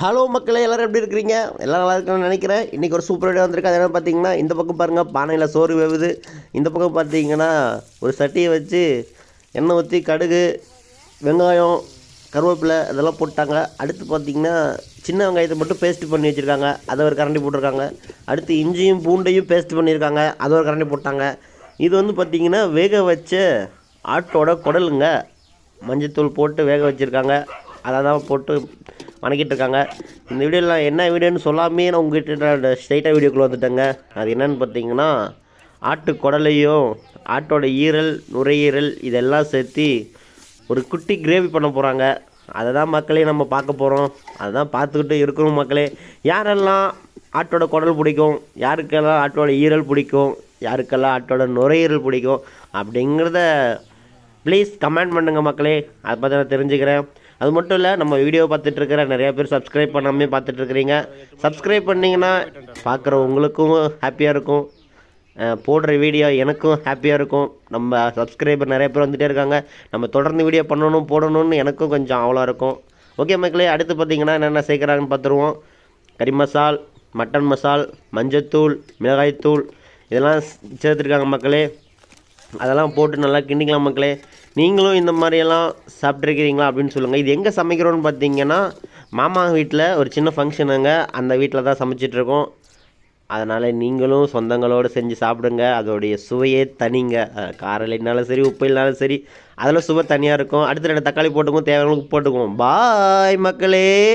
Hello மக்களே, எல்லோரும் எப்படி இருக்கிறீங்க? எல்லாம் நல்லா இருக்குன்னு நினைக்கிறேன். இன்றைக்கி ஒரு சூப்பர் வீடியோ வந்திருக்கு. அது என்ன பார்த்தீங்கன்னா, இந்த பக்கம் பாருங்கள், பானையில் சோறு வேவுது. இந்த பக்கம் பார்த்தீங்கன்னா ஒரு சட்டியை வச்சு எண்ணெய் ஊற்றி கடுகு, வெங்காயம், கருவேப்பிலை இதெல்லாம் போட்டாங்க. அடுத்து பார்த்தீங்கன்னா சின்ன வெங்காயத்தை மட்டும் பேஸ்ட் பண்ணி வச்சுருக்காங்க, அதை ஒரு கரண்டி போட்டிருக்காங்க. அடுத்து இஞ்சியும் பூண்டையும் பேஸ்ட் பண்ணியிருக்காங்க, அதை ஒரு கரண்டி போட்டாங்க. இது வந்து பார்த்திங்கன்னா வேக வச்ச ஆட்டோட குடலுங்க. மஞ்சத்தூள் போட்டு வேக வச்சுருக்காங்க, அதை தான் போட்டு வணக்கிட்டு இருக்காங்க. இந்த வீடியோவில் என்ன வீடியோன்னு சொல்லாமே நான் உங்கள்கிட்ட ஸ்ட்ரைட்டாக வீடியோக்குள்ளே வந்துட்டேங்க. அது என்னென்னு பார்த்தீங்கன்னா, ஆட்டு குடலையும் ஆட்டோட ஈரல், நுரையீரல் இதெல்லாம் சேர்த்து ஒரு குட்டி கிரேவி பண்ண போகிறாங்க. அதை தான் மக்களே நம்ம பார்க்க போகிறோம். அதை தான் பார்த்துக்கிட்டு இருக்கணும் மக்களே. யாரெல்லாம் ஆட்டோட குடல் பிடிக்கும், யாருக்கெல்லாம் ஆட்டோட ஈரல் பிடிக்கும், யாருக்கெல்லாம் ஆட்டோட நுரையீரல் பிடிக்கும் அப்படிங்கிறத ப்ளீஸ் கமெண்ட் பண்ணுங்கள் மக்களே. அதை பற்றி நான் தெரிஞ்சுக்கிறேன். அது மட்டும் இல்லை, நம்ம வீடியோ பார்த்துட்ருக்கிற நிறையா பேர் சப்ஸ்கிரைப் பண்ணாமே பார்த்துட்ருக்குறீங்க. சப்ஸ்கிரைப் பண்ணிங்கன்னா பார்க்குற உங்களுக்கும் ஹாப்பியாக இருக்கும், போடுற வீடியோ எனக்கும் ஹாப்பியாக இருக்கும். நம்ம சப்ஸ்கிரைபர் நிறைய பேர் வந்துகிட்டே இருக்காங்க. நம்ம தொடர்ந்து வீடியோ போடணும்னு எனக்கும் கொஞ்சம் அவ்வளோ இருக்கும். ஓகே மக்களே, அடுத்து பார்த்திங்கன்னா என்னென்ன சேர்க்குறாங்கன்னு பார்த்துருவோம். கறி மசால், மட்டன் மசால், மஞ்சத்தூள், மிளகாய்த்தூள் இதெல்லாம் சேர்த்துருக்காங்க மக்களே. அதெல்லாம் போட்டு நல்லா கிண்டிக்கலாம் மக்களே. நீங்களும் இந்த மாதிரியெல்லாம் சாப்பிட்ருக்கிறீங்களா அப்படின்னு சொல்லுங்கள். இது எங்கே சமைக்கிறோன்னு பார்த்தீங்கன்னா, மாமா வீட்டில் ஒரு சின்ன ஃபங்க்ஷனுங்க, அந்த வீட்டில் தான் சமைச்சிட்ருக்கோம். அதனால் நீங்களும் சொந்தங்களோடு செஞ்சு சாப்பிடுங்க. அதோடைய சுவையே தனிங்க. காரம் இல்லைனாலும் சரி, உப்பு இல்லைனாலும் சரி, அதில் சுவை தனியாக இருக்கும். அடுத்து 2 தக்காளி போட்டுக்குவோம், தேவையான போட்டுக்குவோம். பாய் மக்களே.